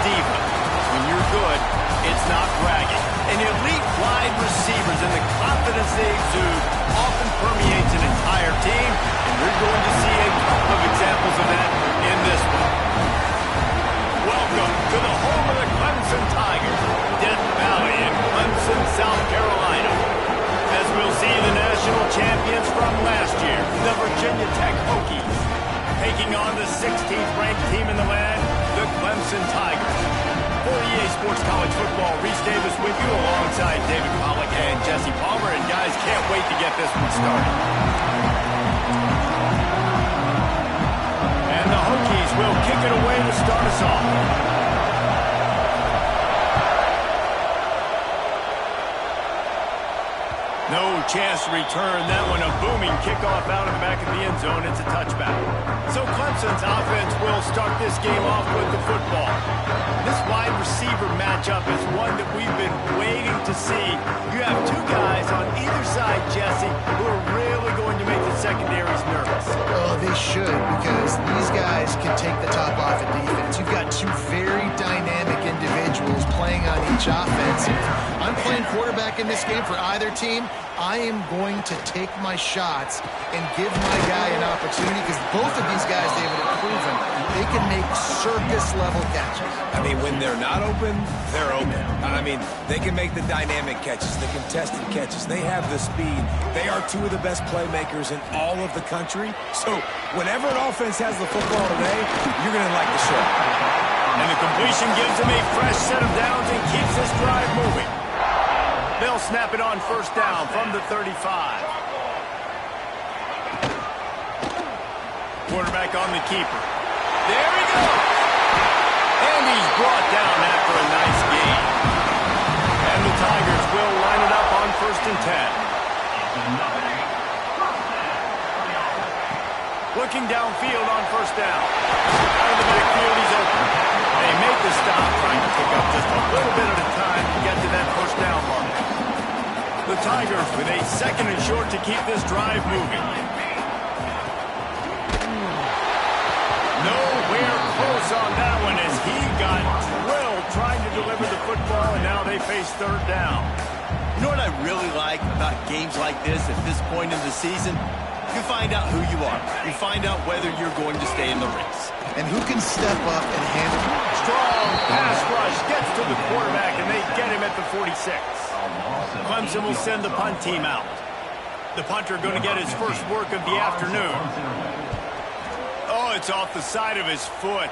diva. When you're good, it's not bragging. And elite wide receivers and the confidence they exude often permeates an entire team, and we're going to see a couple of examples of that in this one. Welcome to the home of the Clemson Tigers, Death Valley in Clemson, South Carolina. As we'll see the national champions from last year, the Virginia Tech Hokies, taking on the 16th ranked team in the land, the Clemson Tigers. For EA Sports College Football, Reese Davis with you alongside David Pollack and Jesse Palmer. And guys, can't wait to get this one started. And the Hokies will kick it away to start us off. No chance to return that one. A booming kickoff out of the back of the end zone. It's a touchback. So Clemson's offense will start this game off with the football. This wide receiver matchup is one that we've been waiting to see. You have two guys on either side, Jesse, who are really going to make the secondaries nervous. Oh, they should, because these guys can take the top off of defense. You've got two very dynamic individuals playing on each offense. I'm playing quarterback in this game for either team. I am going to take my shots and give my guy an opportunity, because both of these guys, David, have proven they can make circus-level catches. I mean, when they're not open, they're open. I mean, they can make the dynamic catches, the contested catches. They have the speed. They are two of the best playmakers in all of the country. So whenever an offense has the football today, you're going to like the show. And the completion gives them a fresh set of downs and keeps this drive moving. They'll snap it on first down from the 35. Quarterback on the keeper. There he goes. And he's brought down after a nice gain. And the Tigers will line it up on first and 10. Looking downfield on first down. Out of the backfield, he's open. They make the stop, trying to pick up just a little bit at a time to get to that first down mark. The Tigers with a second and short to keep this drive moving. Nowhere close on that one as he got drilled trying to deliver the football, and now they face third down. You know what I really like about games like this at this point in the season? You find out who you are. You find out whether you're going to stay in the race. And who can step up and handle it. Strong pass rush gets to the quarterback, and they get him at the 46. Clemson will send the punt team out. The punter going to get his first work of the afternoon. Oh, it's off the side of his foot.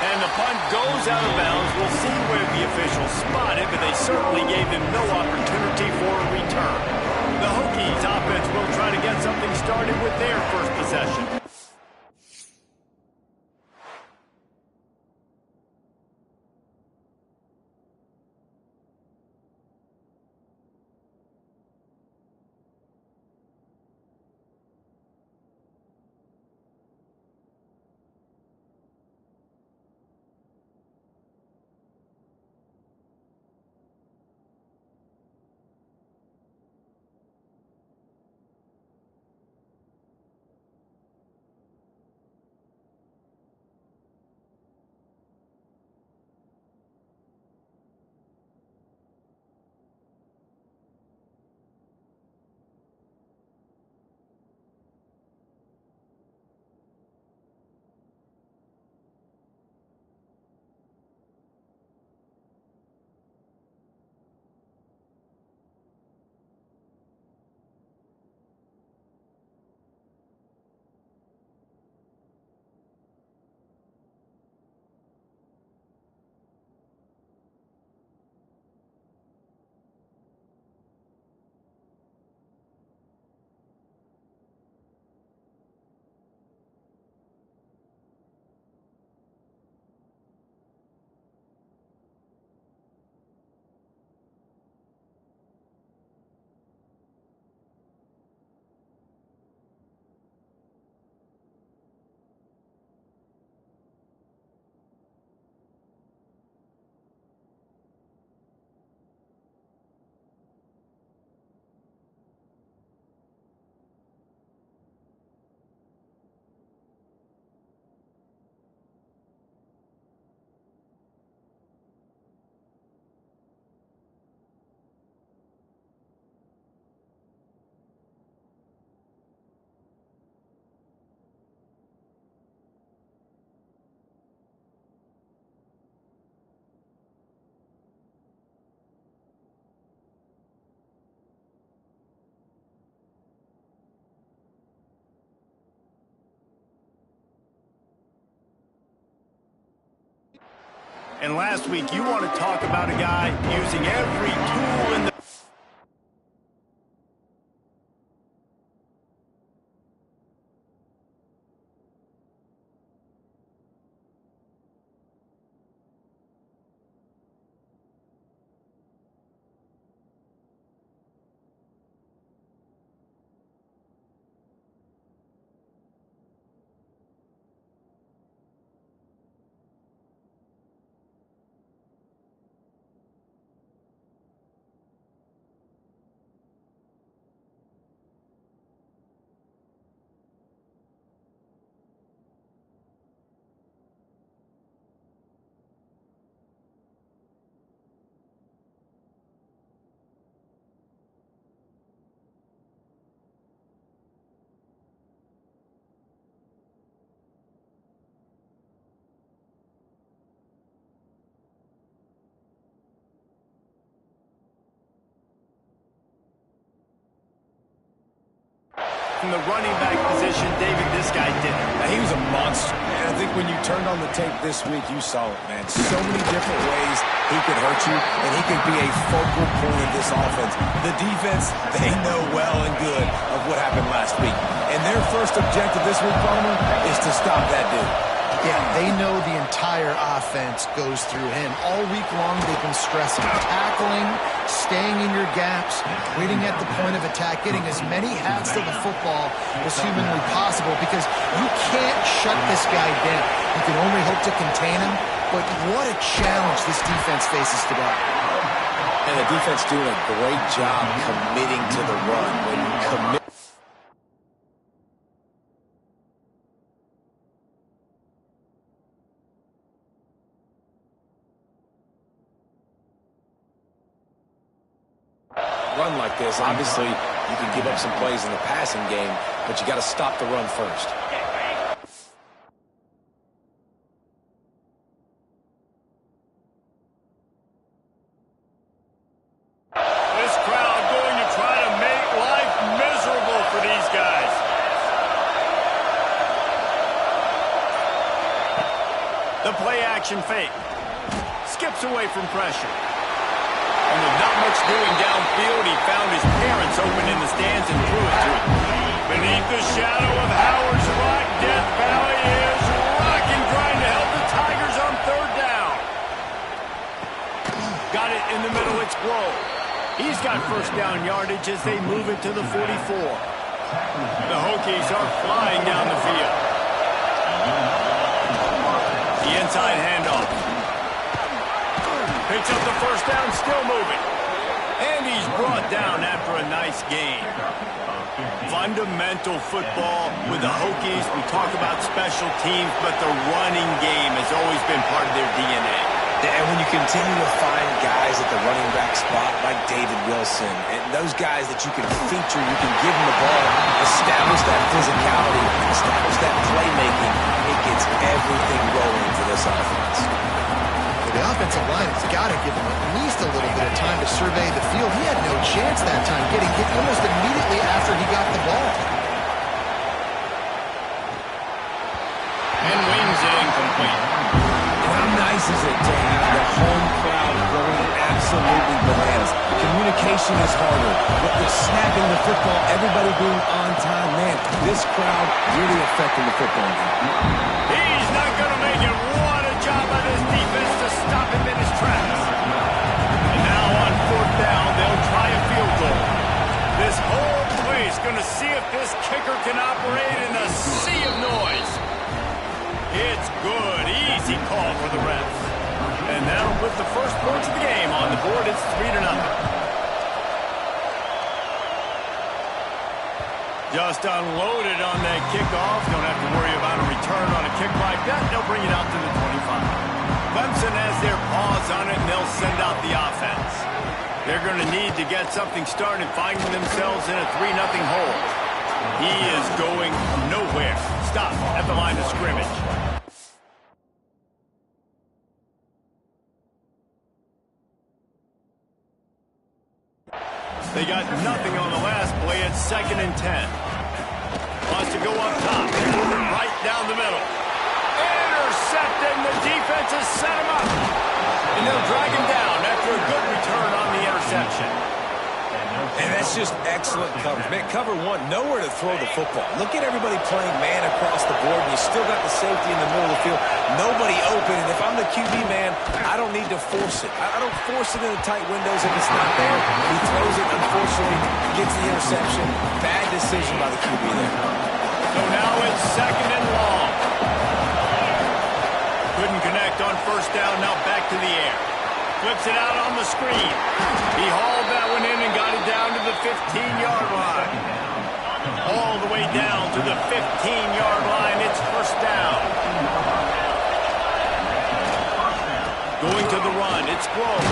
And the punt goes out of bounds. We'll see where the officials spot it, but they certainly gave him no opportunity for a return. The Hokies offense will try to get something started with their first possession. And last week, you want to talk about a guy using every tool in the... From the running back position, David, this guy did it. Now, he was a monster. And I think when you turned on the tape this week, you saw it, man. So many different ways he could hurt you, and he could be a focal point of this offense. The defense, they know well and good of what happened last week. And their first objective this week, Palmer, is to stop that dude. Yeah, they know the entire offense goes through him. All week long, they've been stressing tackling, staying in your gaps, waiting at the point of attack, getting as many hats to the football as humanly possible because you can't shut this guy down. You can only hope to contain him, but what a challenge this defense faces today. And the defense doing a great job committing to the run. When you commit... run like this, obviously you can give up some plays in the passing game, but you got to stop the run first. This crowd going to try to make life miserable for these guys. The play action fake. Skips away from pressure. And with not much doing downfield, he found his parents open in the stands and threw it to him. Beneath the shadow of Howard's Rock, Death Valley is rocking, trying to help the Tigers on third down. Got it in the middle, it's Grove. He's got first down yardage as they move it to the 44. The Hokies are flying down the field. The inside handoff. Picks up the first down, still moving. And he's brought down after a nice gain. Fundamental football with the Hokies. We talk about special teams, but the running game has always been part of their DNA. And when you continue to find guys at the running back spot like David Wilson, and those guys that you can feature, you can give them the ball, establish that physicality, establish that playmaking, it gets everything rolling for this offense. The offensive line has got to give him at least a little bit of time to survey the field. He had no chance that time, getting hit almost immediately after he got the ball. And wings it incomplete. And how nice is it to have the home crowd going absolutely bananas? Communication is harder, but with snapping the football, everybody being on time, man, this crowd really affecting the football game. He's not going to make it. What a job by this defense to stop him in his tracks. And now on fourth down, they'll try a field goal. This whole place going to see if this kicker can operate in a sea of noise. It's good. Easy call for the refs. And that'll put the first points of the game on the board. It's 3-0. Just unloaded on that kickoff. Don't have to worry about a return on a kick like that. They'll bring it out to the 25. Clemson has their paws on it, and they'll send out the offense. They're going to need to get something started, finding themselves in a 3-0 hole. He is going nowhere. Stop at the line of scrimmage. They got nothing on the last play. It's 2nd and 10. Wants to go up top. They move it right down the middle. Intercepted, and the defense has set him up. And they'll drag him down after a good return on the interception. And that's just excellent coverage. Man, cover one, nowhere to throw the football. Look at everybody playing man across the board, and you still got the safety in the middle of the field. Nobody open, and if I'm the QB, man, I don't need to force it. I don't force it into tight windows if it's not there. He throws it, unfortunately, gets the interception. Bad decision by the QB there. So now it's 2nd and long. Couldn't connect on 1st down, now back to the air. Flips it out on the screen. He hauled that one in and got it down to the 15-yard line. All the way down to the 15-yard line. It's 1st down. Going to the run. It's Grove.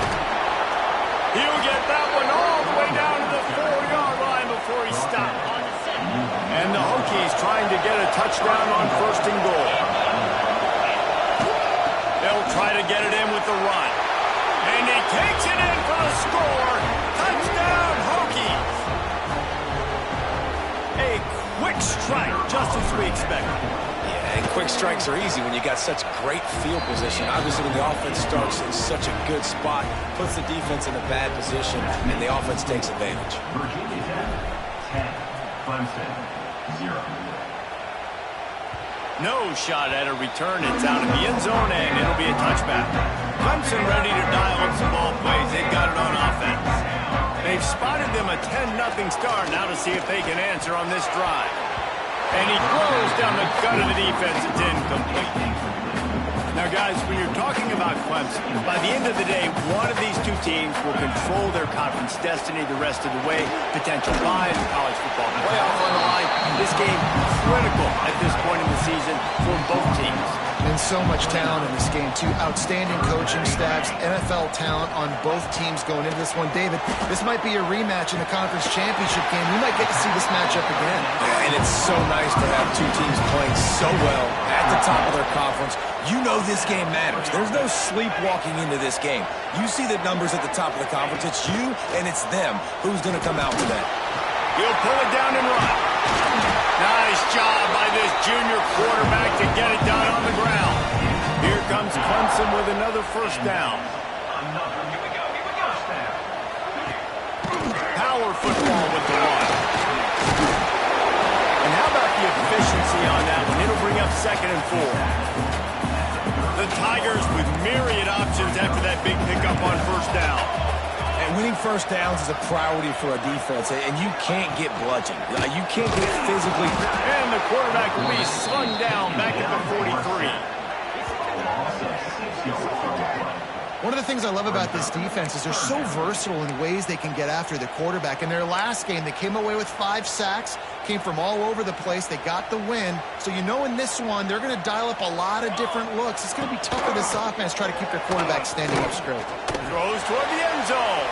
He'll get that one all the way down to the 4-yard line before he stopped. And the Hokies trying to get a touchdown on 1st and goal. They'll try to get it in with the run. And he takes it in for the score. Touchdown, Hokies. A quick strike, just as we expected. Yeah, and quick strikes are easy when you got such great field position. Obviously, when the offense starts in such a good spot, puts the defense in a bad position, and the offense takes advantage. Virginia Tech 10, Clemson 0. No shot at a return. It's out of the end zone, and it'll be a touchback. Clemson ready to dial up some ball plays. They've got it on offense. They've spotted them a 10-0 start. Now to see if they can answer on this drive. And he throws down the gut of the defense. It's incomplete. Now, guys, when you're talking about Clemson, by the end of the day, one of these two teams will control their conference destiny the rest of the way. Potential buys, college football playoff on the line. This game critical at this point in the season for both teams. And so much talent in this game, too. Outstanding coaching staffs, NFL talent on both teams going into this one. David, this might be a rematch in the conference championship game. We might get to see this matchup again. Yeah, and it's so nice to have two teams playing so well at the top of their conference. You know this game matters. There's no sleepwalking into this game. You see the numbers at the top of the conference. It's you and it's them. Who's going to come out today? He'll pull it down and run. Nice job by this junior quarterback to get it done on the ground. Here comes Clemson with another 1st down. Power football with the run. And how about the efficiency on that one? It'll bring up 2nd and 4. The Tigers with myriad options after that big pickup on 1st down. And winning 1st downs is a priority for a defense, and you can't get bludgeoned. You can't get physically. And the quarterback will be slung down back at the 43. One of the things I love about this defense is they're so versatile in ways they can get after the quarterback. In their last game, they came away with 5 sacks, came from all over the place. They got the win. So you know in this one, they're going to dial up a lot of different looks. It's going to be tough for this offense to try to keep their quarterback standing up straight. Throws toward the end zone.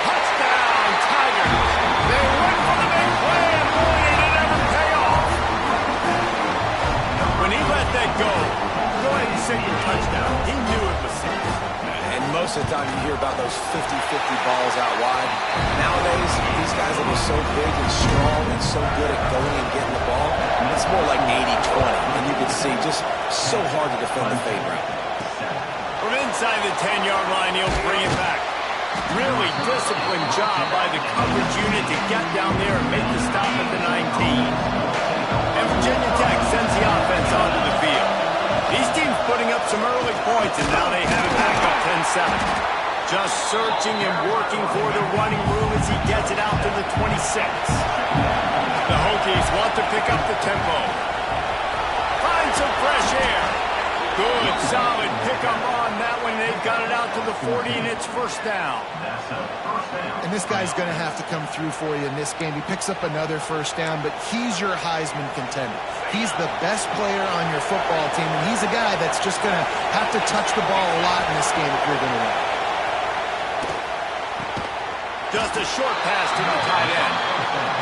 Touchdown, Tigers. They went for the big play, and boy, did it ever pay off. When he let that go ahead and say your touchdown. He knew it was safe. And most of the time you hear about those 50-50 balls out wide. Nowadays, these guys that are so big and strong and so good at going and getting the ball, it's more like 80-20. And you can see just so hard to defend the fade route. From inside the 10-yard line, he'll bring it back. Really disciplined job by the coverage unit to get down there and make the stop at the 19. And Virginia Tech sends the offense onto the field. These teams putting up some early points, and now they have it back up 10-7. Just searching and working for the running room as he gets it out to the 26. The Hokies want to pick up the tempo. Find some fresh air. Good, solid pickup on that one. They've got it out to the 40, and it's 1st down. And this guy's going to have to come through for you in this game. He picks up another 1st down, but he's your Heisman contender. He's the best player on your football team, and he's a guy that's just going to have to touch the ball a lot in this game if you're going to win. Just a short pass to the tight end.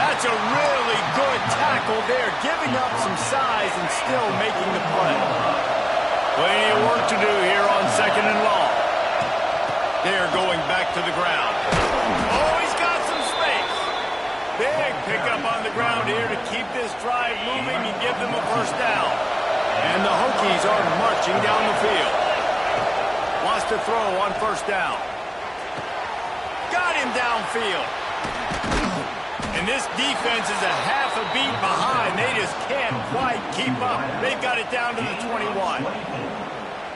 That's a really good tackle there, giving up some size and still making the play. Plenty of work to do here on 2nd and long. They're going back to the ground. Oh, he's got some space. Big pickup on the ground here to keep this drive moving and give them a 1st down. And the Hokies are marching down the field. to throw on first down. Got him downfield. And this defense is a half a beat behind. They just can't quite keep up. They've got it down to the 21.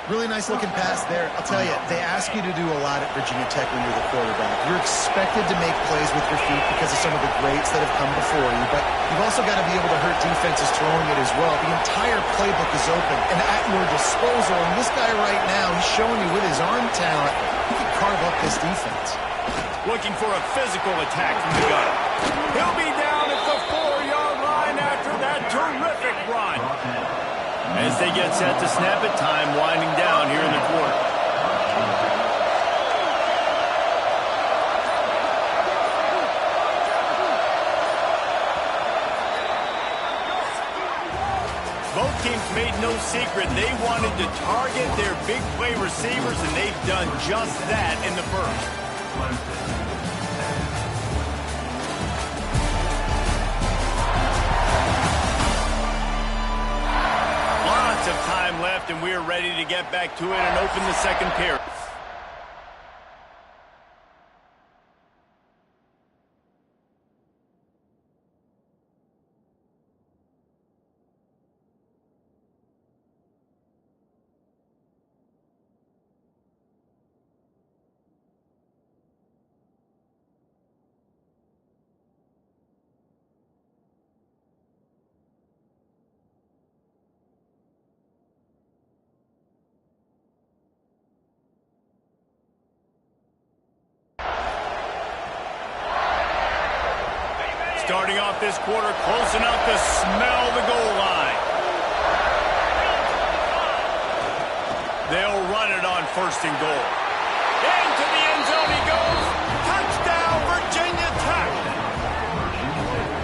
Really nice looking pass there. I'll tell you, they ask you to do a lot at Virginia Tech when you're the quarterback. You're expected to make plays with your feet because of some of the greats that have come before you, but you've also got to be able to hurt defenses throwing it as well. The entire playbook is open and at your disposal, and this guy right now, he's showing you with his arm talent, he can carve up this defense. Looking for a physical attack from the gun. He'll be down at the 4-yard line after that terrific run. As they get set to snap it, time winding down here in the quarter. Both teams made no secret they wanted to target their big play receivers, and they've done just that in the first. Of time left, and we're ready to get back to it and open the second period. Starting off this quarter, close enough to smell the goal line. They'll run it on first and goal. Into the end zone he goes. Touchdown, Virginia Tech.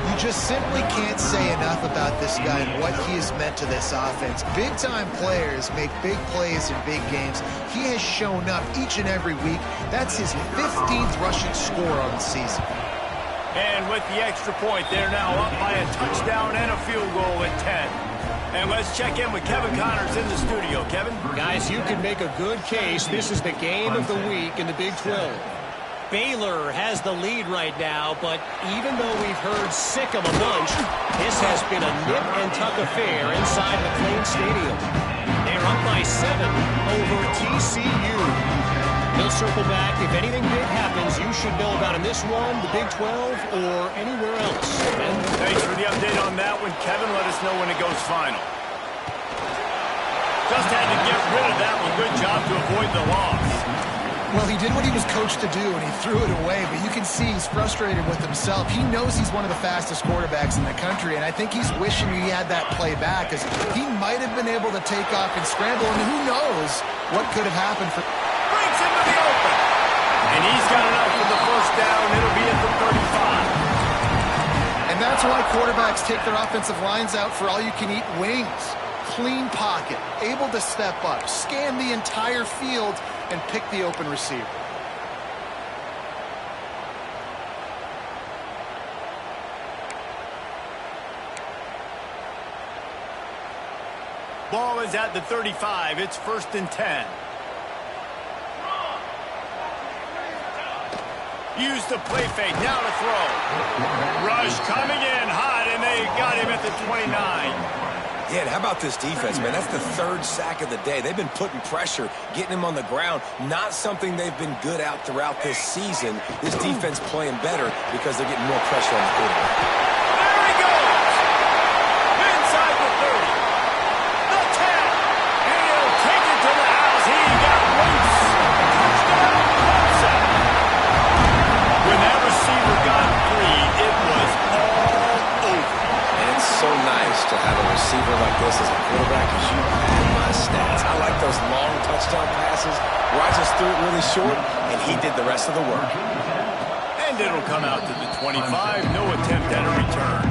You just simply can't say enough about this guy and what he has meant to this offense. Big-time players make big plays in big games. He has shown up each and every week. That's his 15th rushing score on the season. And with the extra point, they're now up by a touchdown and a field goal at 10. And let's check in with Kevin Connors in the studio. Kevin? Guys, you can make a good case. This is the game of the week in the Big 12. Baylor has the lead right now, but even though we've heard sick of a bunch, this has been a nip-and-tuck affair inside McLean Stadium. They're up by 7 over TCU. He'll circle back. If anything big happens, you should know about in this one, the Big 12, or anywhere else. And thanks for the update on that one, Kevin. Let us know when it goes final. Just had to get rid of that one. Good job to avoid the loss. Well, he did what he was coached to do, and he threw it away. But you can see he's frustrated with himself. He knows he's one of the fastest quarterbacks in the country, and I think he's wishing he had that play back, because he might have been able to take off and scramble, and who knows what could have happened for... Breaks into the open. And he's got enough for the first down. It'll be at the 35. And that's why quarterbacks take their offensive lines out for all-you-can-eat wings. Clean pocket, able to step up, scan the entire field, and pick the open receiver. Ball is at the 35. It's 1st and 10. Use the play fake. Now to throw. Rush coming in hot, and they got him at the 29. Yeah, and how about this defense, man? That's the 3rd sack of the day. They've been putting pressure, getting him on the ground. Not something they've been good at throughout this season. This defense playing better because they're getting more pressure on the quarterback. There he goes! Inside the 30. The 10. And he'll take it to the house. He got loose. Touchdown, Clemson. When that receiver got free, it was all over. And it's so nice to have a receiver like this as a quarterback, as you had my stats. I like those long touchdown passes where I just threw it really short, and he did the rest of the work. And it'll come out to the 25. No attempt at a return.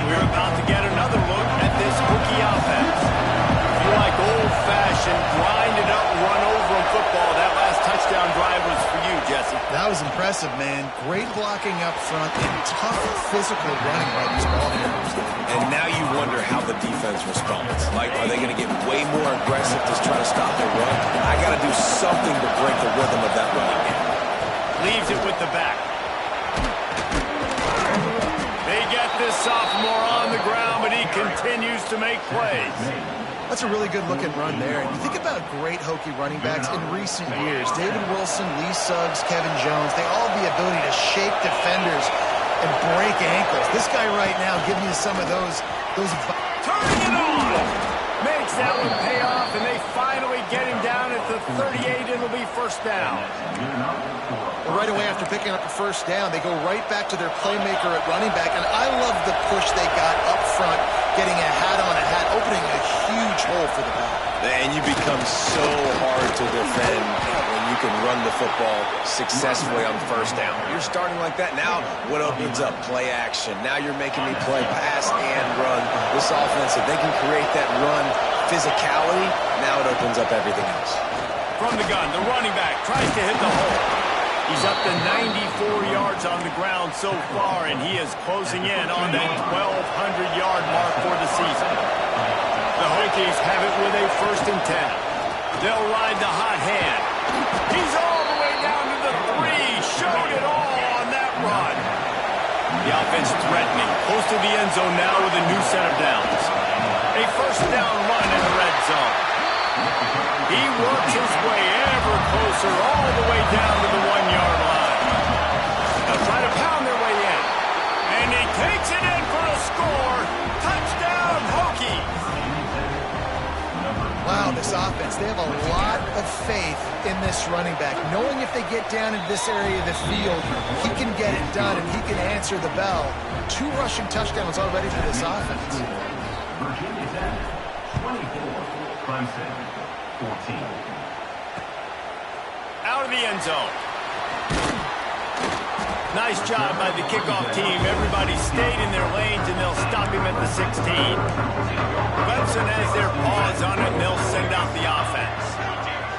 We're about to get another look at this rookie offense. If you like old-fashioned, grind-it-up, run-over football, that last touchdown drive was for you, Jesse. That was impressive. impressive, man. Great blocking up front and tough physical running by these ball carriers. And now you wonder how the defense responds. Like, are they going to get way more aggressive to try to stop the run? I got to do something to break the rhythm of that running game. Leaves it with the back. They get this sophomore on the ground, but he continues to make plays. That's a really good-looking run there. And you think about great Hokie running backs in recent years. David Wilson, Lee Suggs, Kevin Jones, they all have the ability to shake defenders and break ankles. This guy right now giving you some of those. Turning it on! Makes that one pay off, and they finally get him down at the 38. It'll be first down. Right away after picking up the first down, they go right back to their playmaker at running back. And I love the push they got up front, getting a hat on a hat, opening a huge hole for the back. And you become so hard to defend when you can run the football successfully on first down. You're starting like that. Now, what opens up? Play action. Now you're making me play pass and run. This offense, if they can create that run physicality, now it opens up everything else. From the gun, the running back tries to hit the hole. He's up to 94 yards on the ground so far, and he is closing in on that 1,200-yard mark for the season. The Hokies have it with a 1st and 10. They'll ride the hot hand. He's all the way down to the 3. Showed it all on that run. The offense threatening. Close to the end zone now with a new set of downs. A 1st down run in the red zone. He works his way ever closer all the way down to the 1-yard line. They'll try to pound their way in. And he takes it in for a score. Touchdown, Hokies. Wow, this offense, they have a lot of faith in this running back. Knowing if they get down into this area of the field, he can get it done and he can answer the bell. 2 rushing touchdowns already for this offense. Virginia Tech, 24. Clemson, 14. Out of the end zone. Nice job by the kickoff team. Everybody stayed in their lanes, and they'll stop him at the 16. Clemson has their paws on it, and they'll send out the offense.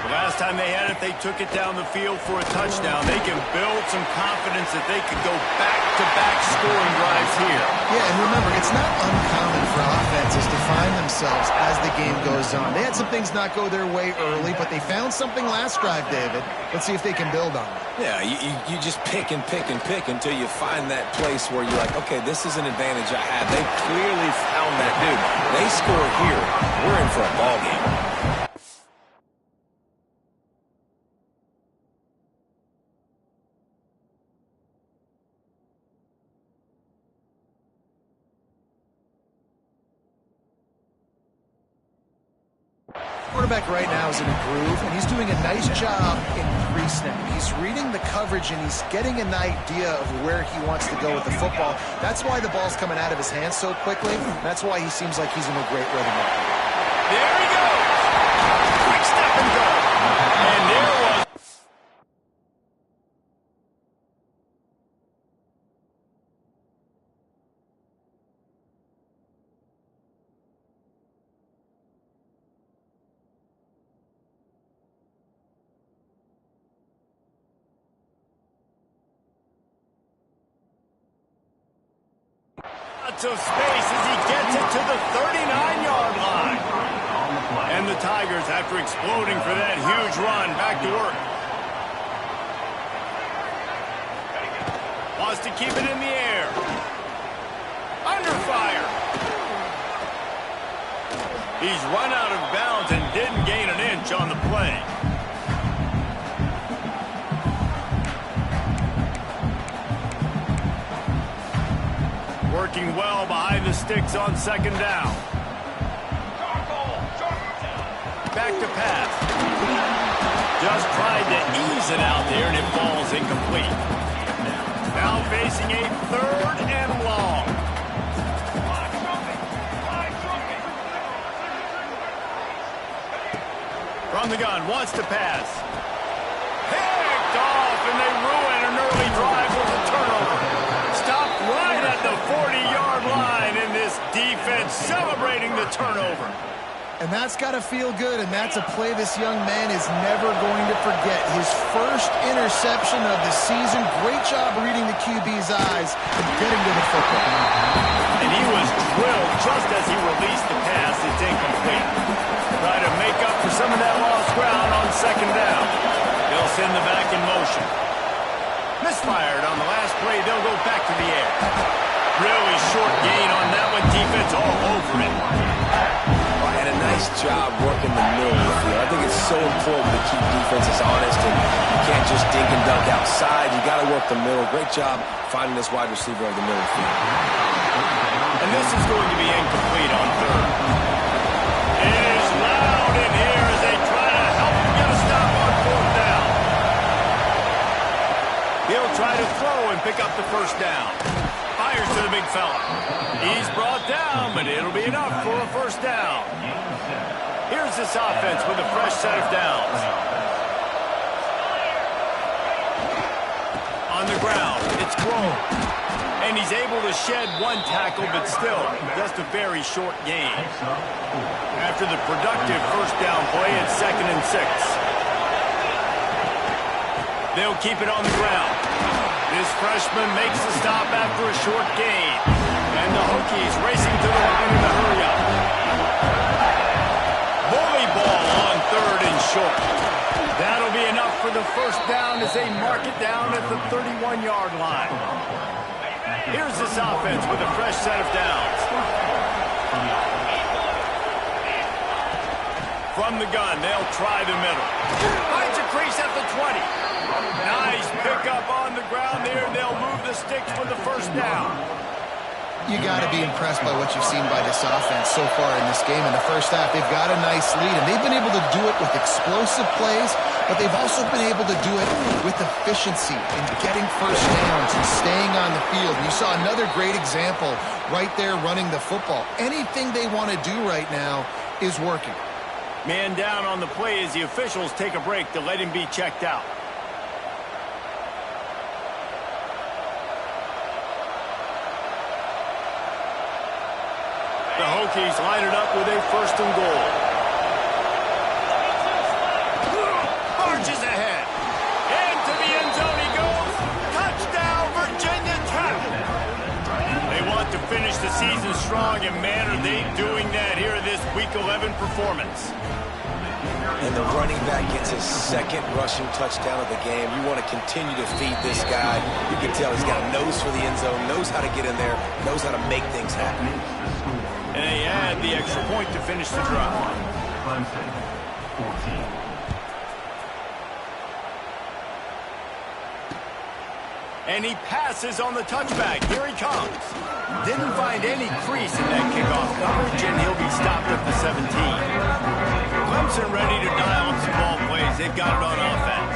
The last time they had it, they took it down the field for a touchdown. They can build some confidence that they could go back-to-back scoring drives here. Yeah, and remember, it's not uncommon for offenses to find themselves as the game goes on. They had some things not go their way early, but they found something last drive, David. Let's see if they can build on it. Yeah, you just pick and pick and pick until you find that place where you're like, okay, this is an advantage I have. They clearly found that dude. They score here, we're in for a ball game. Quarterback right now is in a groove, and he's doing a nice job in pre-snap. He's reading the coverage, and he's getting an idea of where he wants to go with the football. That's why the ball's coming out of his hands so quickly. That's why he seems like he's in a great rhythm right now. There he goes. Quick step and go. And there was... Lots of space as he gets it to the 39-yard line. And the Tigers, after exploding for that huge run, back to work. Wants to keep it in the air. Under fire. He's run out of bounds and didn't gain an inch on the play. Working well behind the sticks on 2nd down. Back to pass. Just tried to ease it out there, and it falls incomplete. Now facing a 3rd and long. From the gun, wants to pass. Picked off, and they ruin an early drive with a turnover. Stopped right at the 40-yard line, and this defense celebrating the turnover. And that's got to feel good, and that's a play this young man is never going to forget. His first interception of the season. Great job reading the QB's eyes and getting to the football. And he was drilled just as he released the pass. It's incomplete. Try to make up for some of that lost ground on second down. They'll send the back in motion. Misfired on the last play. They'll go back to the air. Really short gain on that one. Defense all over it. And a nice job working the middle of the field. I think it's so important to keep defenses honest, and you can't just dink and dunk outside. You got to work the middle. Great job finding this wide receiver over the middle of the field. And this is going to be incomplete on third. It is loud in here as they try to help him get a stop on fourth down. He'll try to throw and pick up the first down. Fires to the big fella. He's brought down, but it'll be enough for a first down. Here's this offense with a fresh set of downs. On the ground, it's Grove. And he's able to shed one tackle, but still, just a very short gain. After the productive first down play, it's 2nd and 6. They'll keep it on the ground. This freshman makes the stop after a short gain. And the Hokies racing to the line in a hurry-up. Bully ball on 3rd and short. That'll be enough for the first down as they mark it down at the 31-yard line. Here's this offense with a fresh set of downs. From the gun, they'll try the middle. Finds a crease at the 20. Nice pickup on the ground there. They'll move the sticks for the first down. You got to be impressed by what you've seen by this offense so far in this game. In the first half, they've got a nice lead, and they've been able to do it with explosive plays, but they've also been able to do it with efficiency and getting first downs and staying on the field. You saw another great example right there running the football. Anything they want to do right now is working. Man down on the play as the officials take a break to let him be checked out. The Hokies line it up with a 1st and goal. Marches ahead. Into the end zone he goes. Touchdown, Virginia Tech. They want to finish the season strong, and man, are they doing that here in this Week 11 performance. And the running back gets his 2nd rushing touchdown of the game. You want to continue to feed this guy. You can tell he's got a nose for the end zone, knows how to get in there, knows how to make things happen. And they add the extra point to finish the drive. Clemson, 14. And he passes on the touchback. Here he comes. Didn't find any crease in that kickoff coverage, and he'll be stopped at the 17. Clemson ready to dial up some ball plays. They've got it on offense.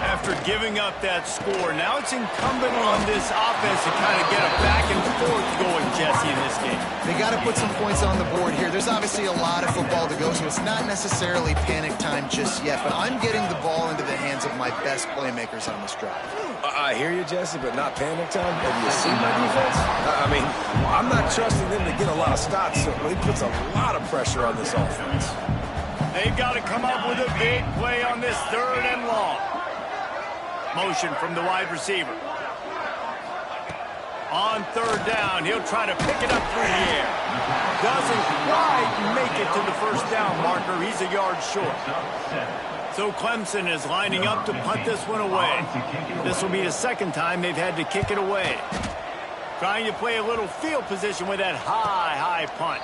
After giving up that score, now it's incumbent on this offense to kind of get a back and forth going, Jesse, in this game. They got to put some points on the board here. There's obviously a lot of football to go, so it's not necessarily panic time just yet, but I'm getting the ball into the hands of my best playmakers on this drive. I hear you, Jesse, but not panic time. Have you seen my defense? I mean, I'm not trusting them to get a lot of stops, so it puts a lot of pressure on this offense. They've got to come up with a big play on this 3rd and long. Motion from the wide receiver. On 3rd down, he'll try to pick it up through the air. Doesn't quite make it to the first down marker. He's a yard short. So Clemson is lining up to punt this one away. This will be the 2nd time they've had to kick it away. Trying to play a little field position with that high punt.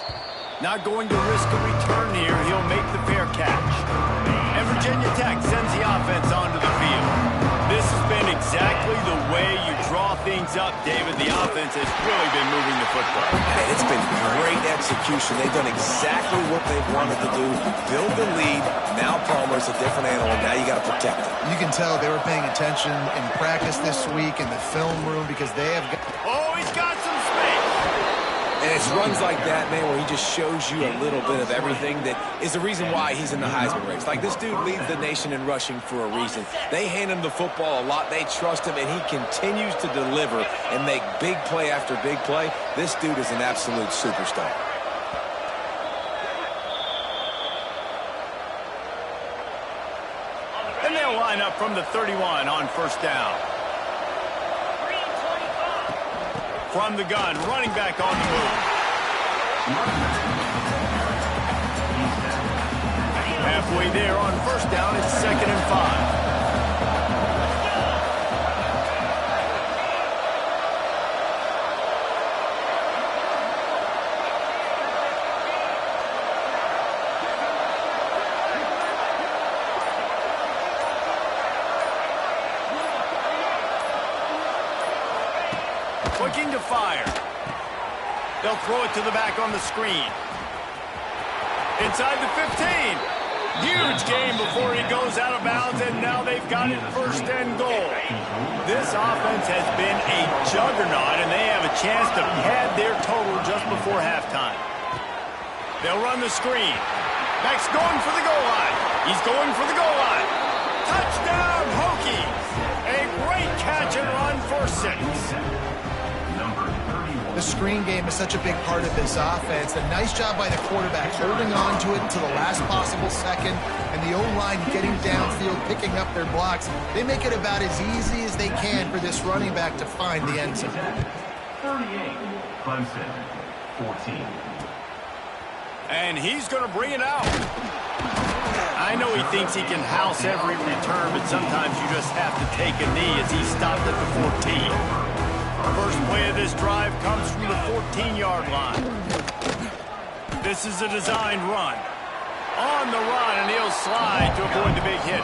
Not going to risk a return here. He'll make the fair catch. And Virginia Tech sends the offense onto the field. This has been exactly the way you draw things up, David. The offense has really been moving the football. And it's been great execution. They've done exactly what they've wanted to do. Build the lead. Now Palmer's a different animal. Now you got to protect it. You can tell they were paying attention in practice this week in the film room because they have got... Oh, he's got some space. And it's runs like that, man, where he just shows you a little bit of everything that is the reason why he's in the Heisman race. Like, this dude leads the nation in rushing for a reason. They hand him the football a lot. They trust him, and he continues to deliver and make big play after big play. This dude is an absolute superstar. They'll line up from the 31 on first down. From the gun, running back on the move. Halfway there on first down, it's 2nd and 5. Looking to fire. They'll throw it to the back on the screen. Inside the 15. Huge game before he goes out of bounds, and now they've got it 1st and goal. This offense has been a juggernaut, and they have a chance to pad their total just before halftime. They'll run the screen. Max going for the goal line. He's going for the goal line. Touchdown, Hokies! A great catch and run for 6. The screen game is such a big part of this offense. A nice job by the quarterback holding on to it until the last possible second, and the O-line getting downfield, picking up their blocks. They make it about as easy as they can for this running back to find the end zone. 38, Clemson, 14. And he's going to bring it out. I know he thinks he can house every return, but sometimes you just have to take a knee as he stopped at the 14. First play of this drive comes from the 14-yard line. This is a designed run. On the run, and he'll slide to avoid the big hit.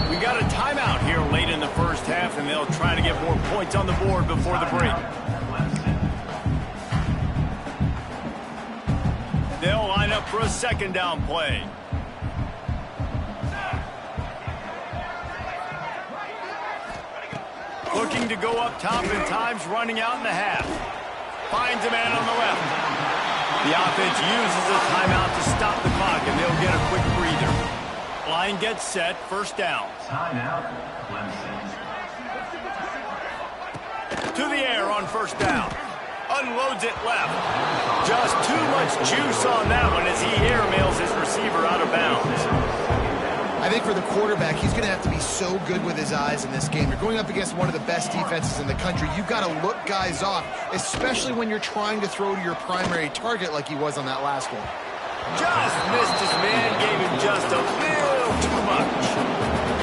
We got a timeout here late in the first half, and they'll try to get more points on the board before the break. They'll line up for a 2nd down play. Looking to go up top, and time's running out in the half. Finds a man on the left. The offense uses a timeout to stop the clock, and they'll get a quick breather. Line gets set, 1st down. Timeout, Clemson. To the air on 1st down. Unloads it left. Just too much juice on that one as he airmails his receiver out of bounds. I think for the quarterback, he's going to have to be so good with his eyes in this game. You're going up against one of the best defenses in the country. You've got to look guys off, especially when you're trying to throw to your primary target like he was on that last one. Just missed his man, gave him just a little too much.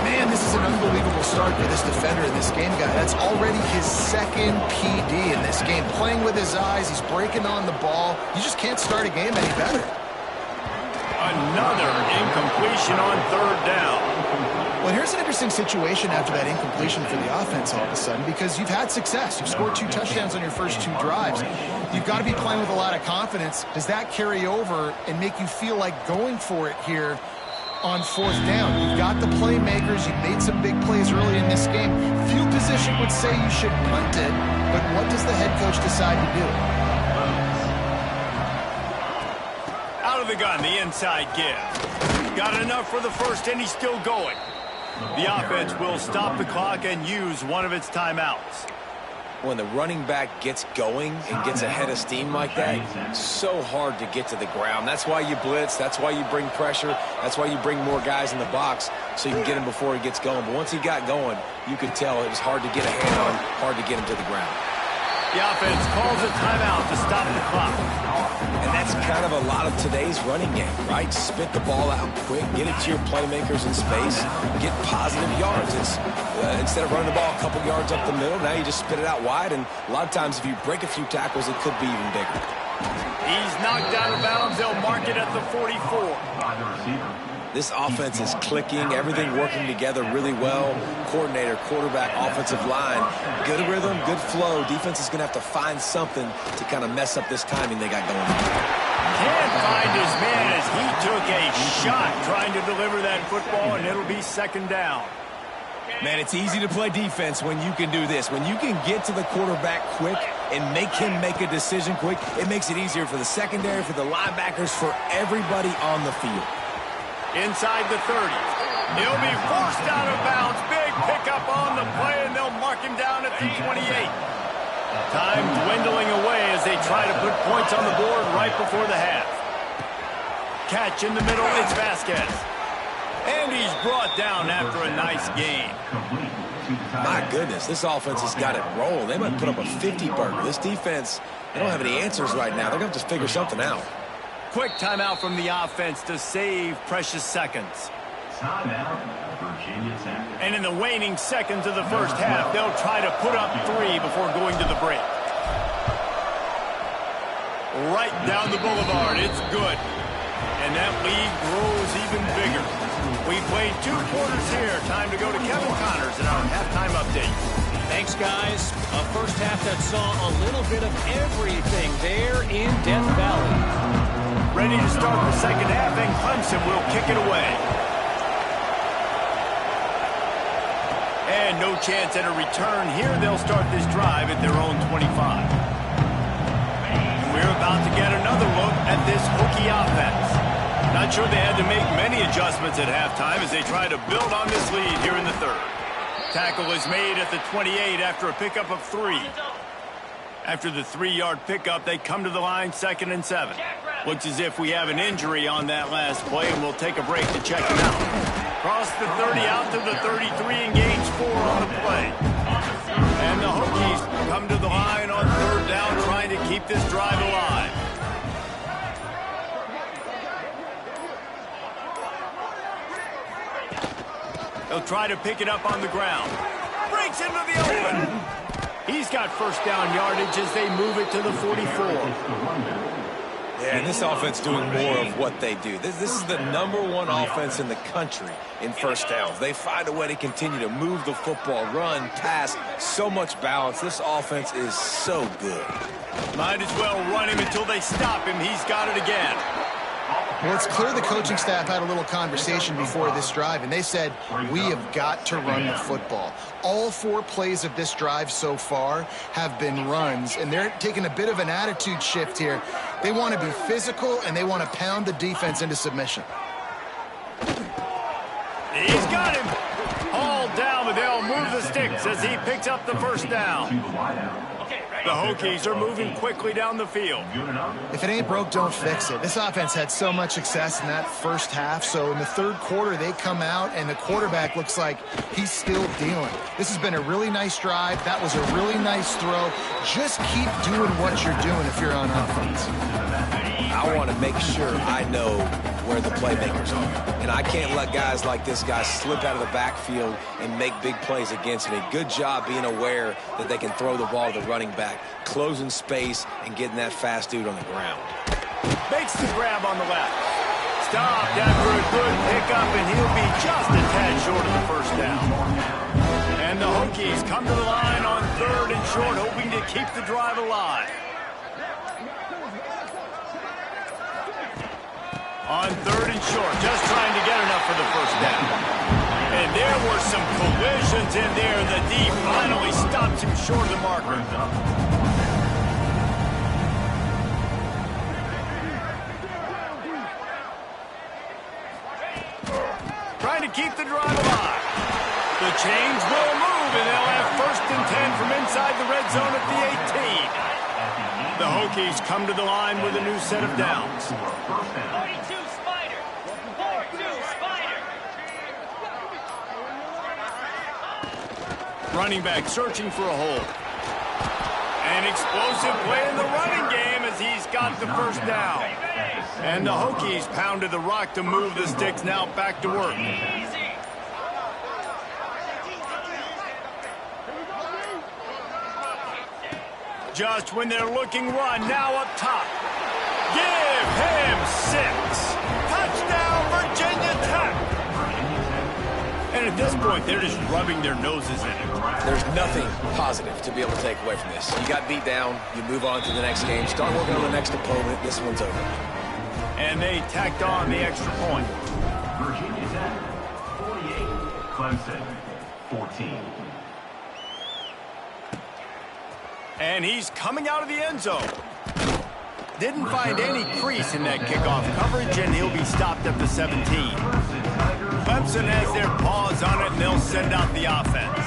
Man, this is an unbelievable start for this defender in this game, guy. That's already his 2nd PD in this game. Playing with his eyes, he's breaking on the ball. You just can't start a game any better. Another incompletion on 3rd down. Well, here's an interesting situation after that incompletion for the offense all of a sudden, because you've had success. You've scored 2 touchdowns on your first 2 drives. You've got to be playing with a lot of confidence. Does that carry over and make you feel like going for it here on 4th down? You've got the playmakers. You've made some big plays early in this game. Field position would say you should punt it, but what does the head coach decide to do? The gun, the inside give. Got enough for the 1st, and he's still going. The offense will stop the clock and use one of its timeouts. When the running back gets going and gets ahead of steam like that, it's so hard to get to the ground. That's why you blitz. That's why you bring pressure. That's why you bring more guys in the box so you can get him before he gets going. But once he got going, you could tell it was hard to get a hand on, hard to get him to the ground. The offense calls a timeout to stop the clock. And that's kind of a lot of today's running game, right? Spit the ball out quick, get it to your playmakers in space, get positive yards. It's instead of running the ball a couple yards up the middle, now you just spit it out wide, and a lot of times if you break a few tackles, it could be even bigger. He's knocked out of bounds. They'll mark it at the 44. By the receiver. This offense is clicking, everything working together really well. Coordinator, quarterback, offensive line, good rhythm, good flow. Defense is going to have to find something to kind of mess up this timing they got going. Can't find his man as he took a shot trying to deliver that football, and it'll be 2nd down. Man, it's easy to play defense when you can do this. When you can get to the quarterback quick and make him make a decision quick, it makes it easier for the secondary, for the linebackers, for everybody on the field. Inside the 30. He'll be forced out of bounds. Big pickup on the play, and they'll mark him down at the 28. Time dwindling away as they try to put points on the board right before the half. Catch in the middle, it's Vasquez. And he's brought down after a nice gain. My goodness, this offense has got it rolling. They might put up a 50-burger. This defense, they don't have any answers right now. They're going to have to figure something out. Quick timeout from the offense to save precious seconds. Timeout, Virginia Tech. And in the waning seconds of the first half, they'll try to put up 3 before going to the break. Right down the boulevard, it's good. And that lead grows even bigger. We played 2 quarters here. Time to go to Kevin Connors in our halftime update. Thanks, guys. A first half that saw a little bit of everything there in Death Valley. Ready to start the second half, and Clemson will kick it away. And no chance at a return here. They'll start this drive at their own 25. We're about to get another look at this Hokie offense. Not sure they had to make many adjustments at halftime as they try to build on this lead here in the third. Tackle is made at the 28 after a pickup of 3. After the 3-yard pickup, they come to the line 2nd and 7. Looks as if we have an injury on that last play, and we'll take a break to check him out. Cross the 30 out to the 33 and gains 4 on the play. And the Hokies come to the line on 3rd down, trying to keep this drive alive. They'll try to pick it up on the ground. Breaks into the open. He's got first down yardage as they move it to the 44. Yeah, and this offense doing more of what they do. This is the #1 offense in the country in first downs. They find a way to continue to move the football, run, pass, so much balance. This offense is so good. Might as well run him until they stop him. He's got it again. Well, it's clear the coaching staff had a little conversation before this drive, and they said, we have got to run the football. All 4 plays of this drive so far have been runs, and they're taking a bit of an attitude shift here. They want to be physical, and they want to pound the defense into submission. He's got him. All down, but they'll move the sticks as he picks up the first down. The Hokies are moving quickly down the field. If it ain't broke, don't fix it. This offense had so much success in that first half, so in the third quarter, they come out, and the quarterback looks like he's still dealing. This has been a really nice drive. That was a really nice throw. Just keep doing what you're doing if you're on offense. I want to make sure I know where the playmakers are. And I can't let guys like this guy slip out of the backfield and make big plays against me. Good job being aware that they can throw the ball to the running back, closing space, and getting that fast dude on the ground. Makes the grab on the left. Stopped after a good pickup, and he'll be just a tad short of the first down. And the Hokies come to the line on 3rd and short, hoping to keep the drive alive. On 3rd and short, just trying to get enough for the first down. And there were some collisions in there. The D finally stops him short of the marker. Trying to keep the drive alive. The chains will move, and they'll have 1st and 10 from inside the red zone at the 18. The Hokies come to the line with a new set of downs. 42 Spider. 42 Spider. Running back searching for a hole. An explosive play in the running game as he's got the first down. And the Hokies pounded the rock to move the sticks, now back to work. Just when they're looking run, now up top. Give him 6. Touchdown, Virginia Tech. And at this point, they're just rubbing their noses in it. There's nothing positive to be able to take away from this. You got beat down, you move on to the next game, start working on the next opponent, this one's over. And they tacked on the extra point. Virginia Tech, 48. Clemson, 14. And he's coming out of the end zone. Didn't find any crease in that kickoff coverage, and he'll be stopped at the 17. Clemson has their paws on it, and they'll send out the offense.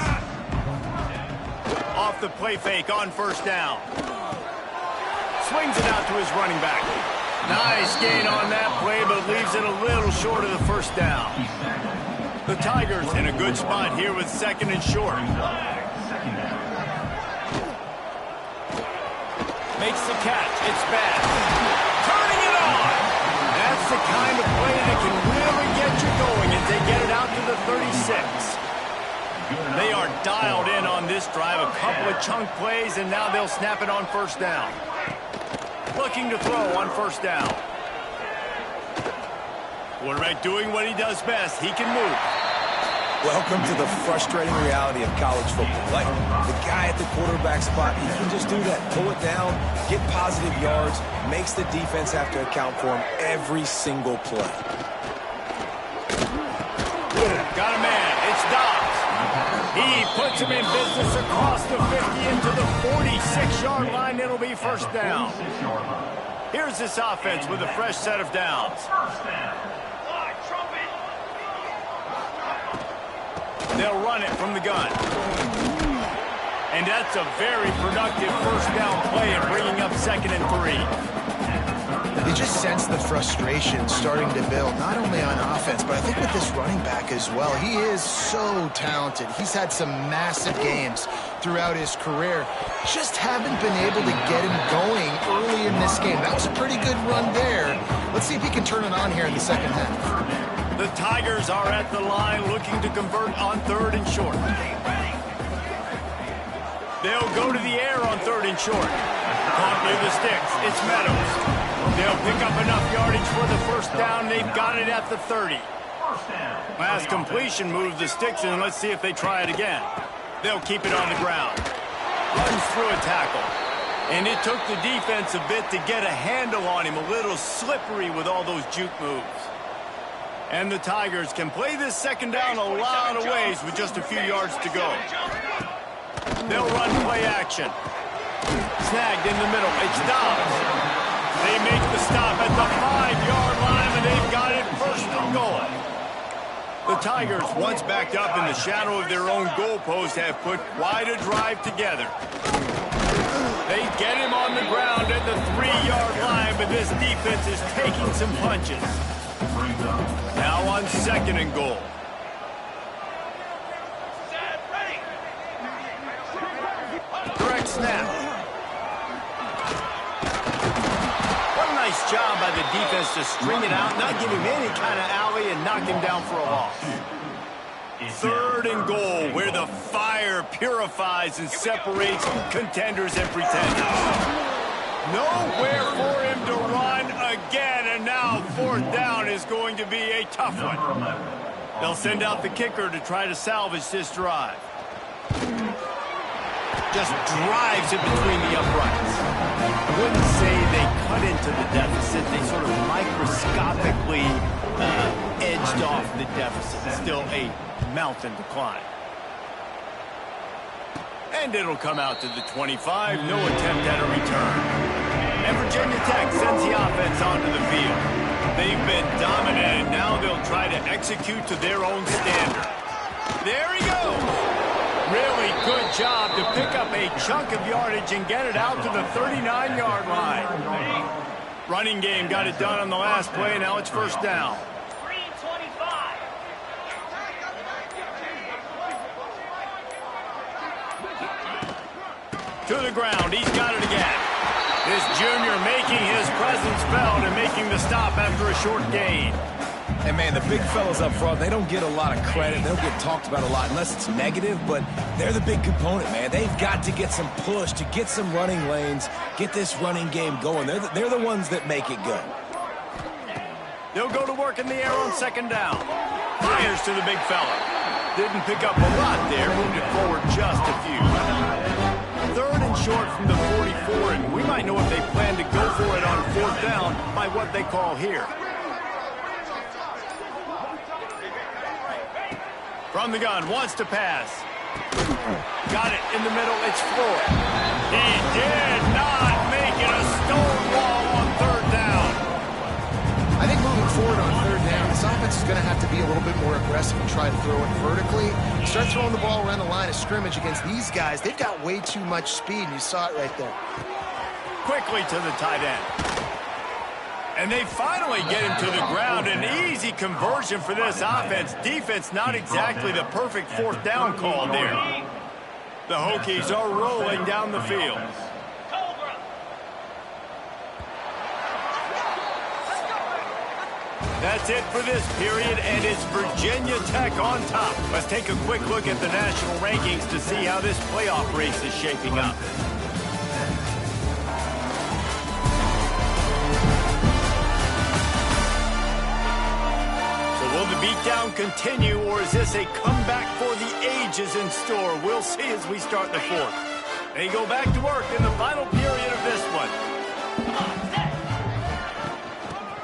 Off the play fake on first down. Swings it out to his running back. Nice gain on that play, but leaves it a little short of the first down. The Tigers in a good spot here with second and short. Second down. Makes the catch. It's bad. Turning it on. That's the kind of play that can really get you going as they get it out to the 36. They are dialed in on this drive. A couple of chunk plays, and now they'll snap it on first down. Looking to throw on first down. Quarterback doing what he does best. He can move. Welcome to the frustrating reality of college football. Like, the guy at the quarterback spot, he can just do that. Pull it down, get positive yards, makes the defense have to account for him every single play. Got a man. It's Dobbs. He puts him in business across the 50 into the 46-yard line. It'll be first down. Here's this offense with a fresh set of downs. They'll run it from the gun. And that's a very productive first down play in bringing up 2nd and 3. You just sense the frustration starting to build, not only on offense, but I think with this running back as well. He is so talented. He's had some massive games throughout his career. Just haven't been able to get him going early in this game. That was a pretty good run there. Let's see if he can turn it on here in the second half. The Tigers are at the line looking to convert on 3rd and short. They'll go to the air on 3rd and short. Caught near the sticks. It's Meadows. They'll pick up enough yardage for the first down. They've got it at the 30. Last completion moves the sticks, and let's see if they try it again. They'll keep it on the ground. Runs through a tackle. And it took the defense a bit to get a handle on him. A little slippery with all those juke moves. And the Tigers can play this second down a lot of ways with just a few yards to go. They'll run play action. Snagged in the middle. It's Dobbs. They make the stop at the 5-yard line, and they've got it first and goal. The Tigers, once backed up in the shadow of their own goalpost, have put quite a drive together. They get him on the ground at the 3-yard line, but this defense is taking some punches. Now on 2nd and goal. Direct snap. What a nice job by the defense to string it out, not give him any kind of alley, and knock him down for a loss. 3rd and goal, where the fire purifies and separates contenders and pretenders. Nowhere for him to run again, and now 4th down is going to be a tough one. They'll send out the kicker to try to salvage this drive. Just drives it between the uprights. I wouldn't say they cut into the deficit. They sort of microscopically edged off the deficit. Still a mountain to climb. And it'll come out to the 25. No attempt at a return. And Virginia Tech sends the offense onto the field. They've been dominant, and now they'll try to execute to their own standard. There he goes. Really good job to pick up a chunk of yardage and get it out to the 39-yard line. Running game got it done on the last play. Now it's first down. To the ground. He's got it again. This junior making his presence felt and making the stop after a short gain. And, man, the big fellas up front, they don't get a lot of credit. They don't get talked about a lot unless it's negative, but they're the big component, man. They've got to get some push, to get some running lanes, get this running game going. They're the ones that make it go. They'll go to work in the air on 2nd down. Fires to the big fella. Didn't pick up a lot there, moved it forward just a few. 3rd and short from the 44, and we might know if they plan to go for it on 4th down by what they call here. From the gun, wants to pass. Got it in the middle, it's Floyd. He did not make it a stone wall on 3rd down. I think moving forward on 3rd down, this offense is going to have to be a little bit more aggressive and try to throw it vertically. Start throwing the ball around the line of scrimmage against these guys. They've got way too much speed, and you saw it right there. Quickly to the tight end. And they finally get him to the ground. An easy conversion for this offense. Defense not exactly the perfect fourth down call there. The Hokies are rolling down the field. That's it for this period, and it's Virginia Tech on top. Let's take a quick look at the national rankings to see how this playoff race is shaping up. So will the beatdown continue, or is this a comeback for the ages in store? We'll see as we start the fourth. They go back to work in the final period of this one.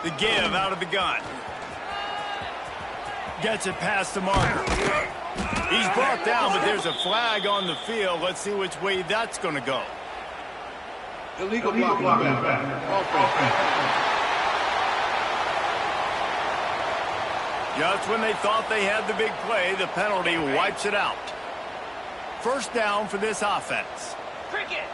The give out of the gun. Gets it past the marker. He's brought down, but there's a flag on the field. Let's see which way that's going to go. Illegal blocking offense. Just when they thought they had the big play, the penalty wipes it out. First down for this offense. Cricket.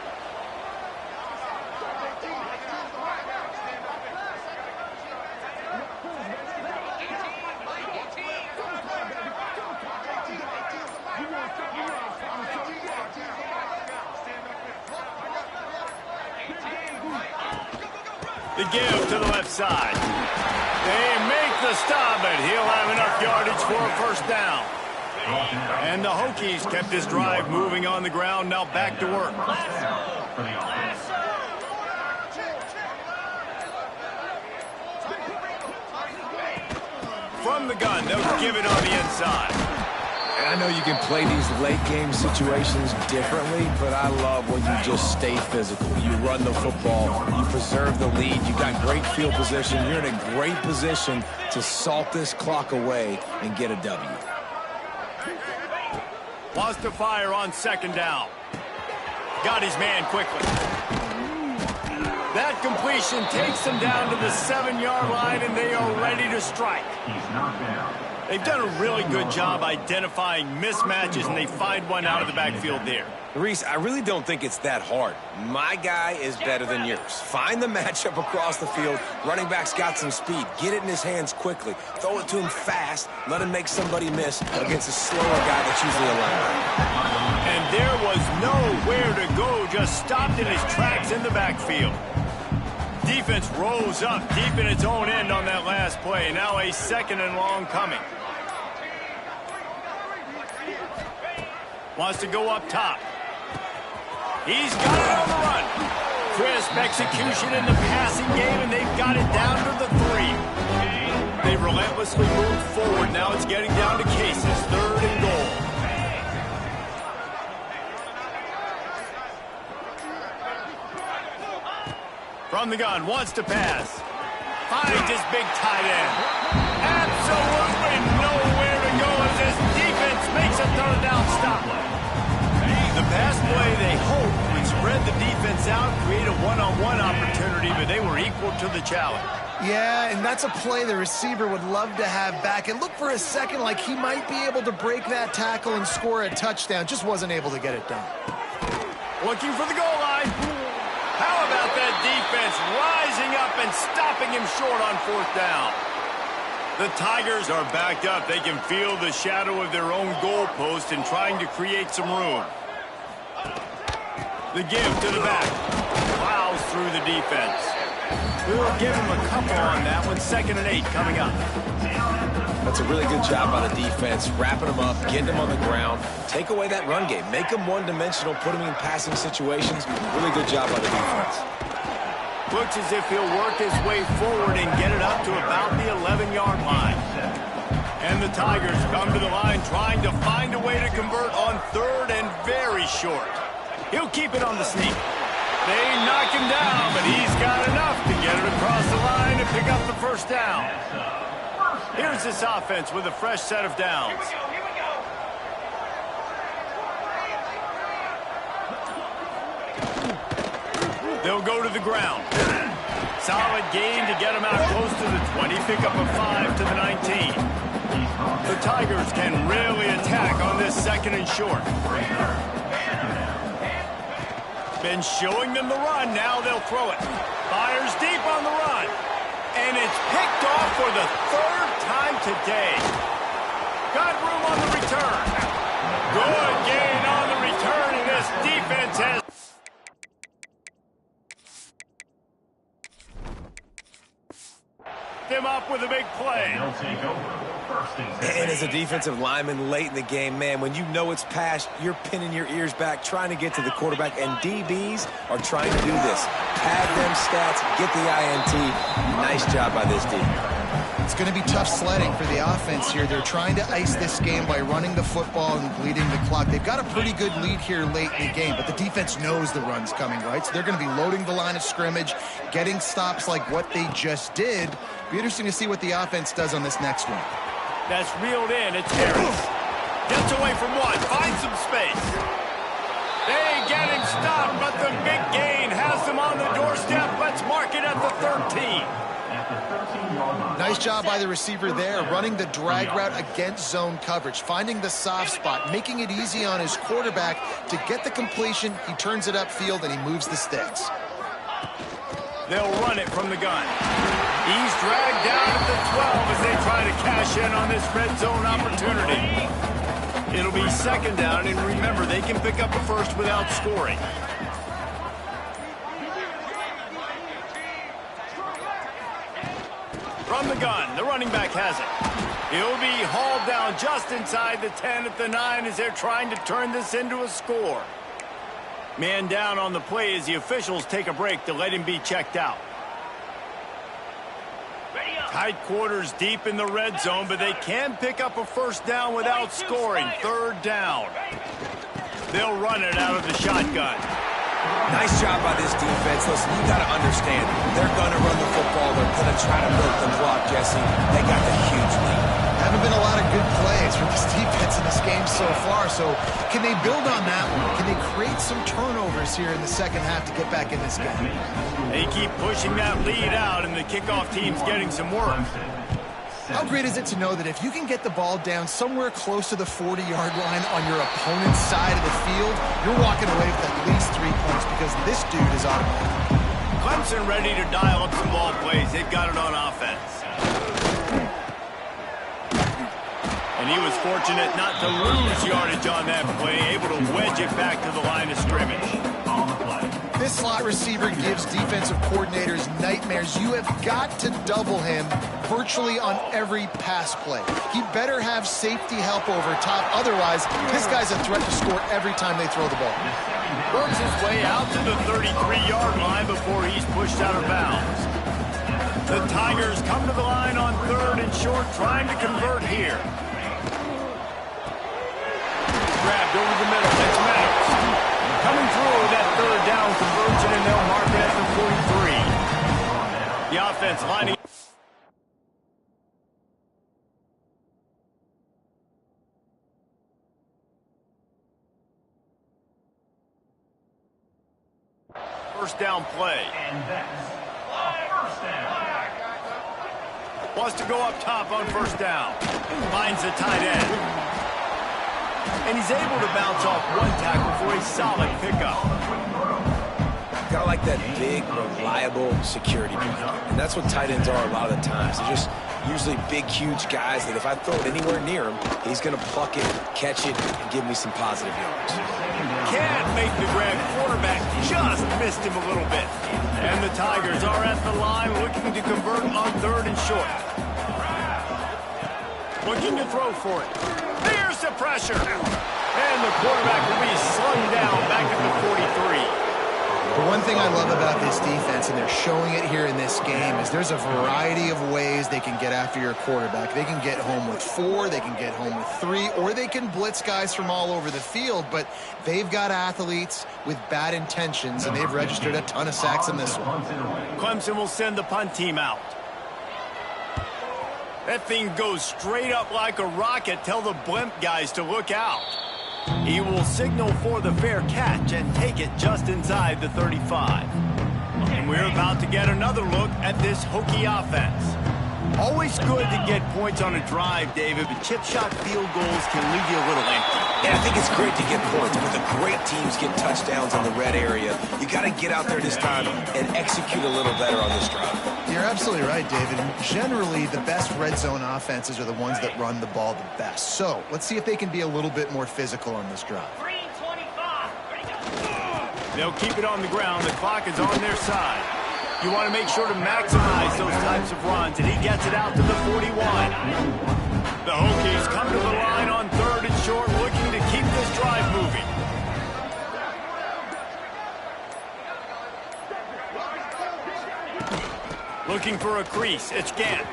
The give to the left side. They make the stop, but he'll have enough yardage for a first down. And the Hokies kept this drive moving on the ground, now back to work. From the gun, they'll give it on the inside. And I know you can play these late-game situations differently, but I love when you just stay physical. You run the football, you preserve the lead, you got great field position, you're in a great position to salt this clock away and get a W. Wants to fire on second down. Got his man quickly. That completion takes them down to the 7-yard line, and they are ready to strike. He's not down. They've done a really good job identifying mismatches, and they find one out of the backfield there. Reese, I really don't think it's that hard. My guy is better than yours. Find the matchup across the field. Running back's got some speed. Get it in his hands quickly. Throw it to him fast. Let him make somebody miss against a slower guy that's usually a linebacker. And there was nowhere to go, just stopped in his tracks in the backfield. Defense rose up deep in its own end on that last play. Now a second and long coming. Wants to go up top. He's got it on the run. Crisp execution in the passing game, and they've got it down to the 3. They relentlessly moved forward. Now it's getting down to cases. 3rd and goal. From the gun, wants to pass. Finds his big tight end. Absolutely nowhere to go as this defense makes a 3rd down stop. The pass play, they hope, would spread the defense out, create a one-on-one opportunity, but they were equal to the challenge. Yeah, and that's a play the receiver would love to have back. It looked for a second like he might be able to break that tackle and score a touchdown. Just wasn't able to get it done. Looking for the goal line. How about that defense rising up and stopping him short on 4th down? The Tigers are backed up. They can feel the shadow of their own goalpost and trying to create some room. The give to the back. Plows through the defense. We'll give him a couple on that one. 2nd and 8 coming up. That's a really good job by the defense, wrapping them up, getting them on the ground. Take away that run game. Make them one-dimensional, put them in passing situations. Really good job by the defense. Looks as if he'll work his way forward and get it up to about the 11-yard line. And the Tigers come to the line trying to find a way to convert on 3rd and very short. He'll keep it on the sneak. They knock him down, but he's got enough to get it across the line and pick up the 1st down. Here's this offense with a fresh set of downs. Here we go. They'll go to the ground. Solid gain to get him out close to the 20. Pick up a 5 to the 19. The Tigers can really attack on this 2nd and short. Been showing them the run. Now they'll throw it. Fires deep on the run. And it's picked off for the third time today. Got room on the return. Good gain on the return, and this defense has... him up with a big play. They'll take over. First and 10. And as a defensive lineman late in the game, man, when you know it's passed, you're pinning your ears back, trying to get to the quarterback, and DBs are trying to do this. Pad them stats, get the INT. Nice job by this defense. It's going to be tough sledding for the offense here. They're trying to ice this game by running the football and bleeding the clock. They've got a pretty good lead here late in the game, but the defense knows the run's coming, right? So they're going to be loading the line of scrimmage, getting stops like what they just did. Be interesting to see what the offense does on this next one. That's reeled in. It's Harris. Gets away from one. Finds some space. They get him stopped, but the big gain has them on the doorstep. Let's mark it at the 13. Nice job by the receiver there, running the drag route against zone coverage, finding the soft spot, making it easy on his quarterback to get the completion. He turns it upfield, and he moves the sticks. They'll run it from the gun. He's dragged down at the 12 as they try to cash in on this red zone opportunity. It'll be second down, and remember, they can pick up a first without scoring. From the gun, the running back has it. He'll be hauled down just inside the 10 at the 9 as they're trying to turn this into a score. Man down on the play as the officials take a break to let him be checked out. Tight quarters deep in the red zone, but they can pick up a first down without scoring. Third down. They'll run it out of the shotgun. Nice job by this defense. Listen, you got to understand, they're going to run the football. They're going to try to milk the clock, Jesse. They got the huge lead. Haven't been a lot of good plays from this defense in this game so far, so can they build on that one? Can they create some turnovers here in the second half to get back in this game? They keep pushing that lead out, and the kickoff team's getting some work. How great is it to know that if you can get the ball down somewhere close to the 40-yard line on your opponent's side of the field, you're walking away with at least 3 points because this dude is automatic. Clemson ready to dial up some ball plays. They've got it on offense. And he was fortunate not to lose yardage on that play, able to wedge it back to the line of scrimmage. This slot receiver gives defensive coordinators nightmares. You have got to double him virtually on every pass play. He better have safety help over top. Otherwise, this guy's a threat to score every time they throw the ball. Works his way out to the 33-yard line before he's pushed out of bounds. The Tigers come to the line on third and short, trying to convert here. Grabbed over the middle. That's Meadows. Coming through that third down conversion, and they'll mark it at the 43. The offense lining. First down play. And that's first down. Wants to go up top on first down. Finds the tight end. And he's able to bounce off one tackle for a solid pickup. Got like that big, reliable security blanket. And that's what tight ends are a lot of the times. They're just usually big, huge guys that if I throw it anywhere near him, he's going to pluck it, catch it, and give me some positive yards. Can't make the grab. Quarterback just missed him a little bit. And the Tigers are at the line looking to convert on third and short. Looking to throw for it. There's the pressure. And the quarterback will be slung down back at the 43. The one thing I love about this defense, and they're showing it here in this game, is there's a variety of ways they can get after your quarterback. They can get home with 4, they can get home with 3, or they can blitz guys from all over the field, but they've got athletes with bad intentions, and they've registered a ton of sacks in this one. Clemson will send the punt team out. That thing goes straight up like a rocket. Tell the blimp guys to look out. He will signal for the fair catch and take it just inside the 35. And we're about to get another look at this Hokie offense. Always good to get points on a drive, David, but chip shot field goals can leave you a little empty. And I think it's great to get points, but the great teams get touchdowns in the red area. You got to get out there this time and execute a little better on this drive. You're absolutely right, David. And generally, the best red zone offenses are the ones that run the ball the best. So let's see if they can be a little bit more physical on this drive. 3:25. Ready to go. They'll keep it on the ground. The clock is on their side. You want to make sure to maximize those types of runs, and he gets it out to the 41. The Hokies come to the line on 3rd and short, looking to keep this drive moving. Looking for a crease. It's Gant.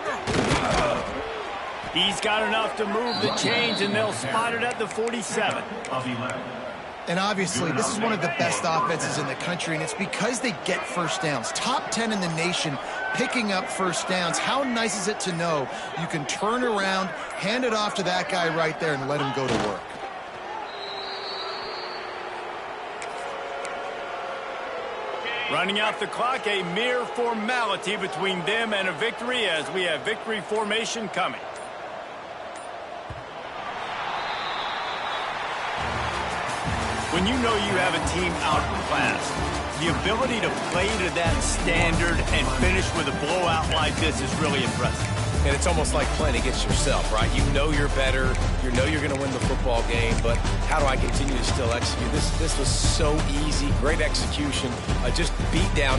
He's got enough to move the chains, and they'll spot it at the 47. And obviously, this is one of the best offenses in the country, and it's because they get first downs. Top 10 in the nation picking up first downs. How nice is it to know you can turn around, hand it off to that guy right there, and let him go to work. Running out the clock, a mere formality between them and a victory as we have victory formation coming. When you know you have a team outclassed, the ability to play to that standard and finish with a blowout like this is really impressive. And it's almost like playing against yourself, right? You know you're better. You know you're going to win the football game, but how do I continue to still execute? This was so easy. Great execution. Just beat down.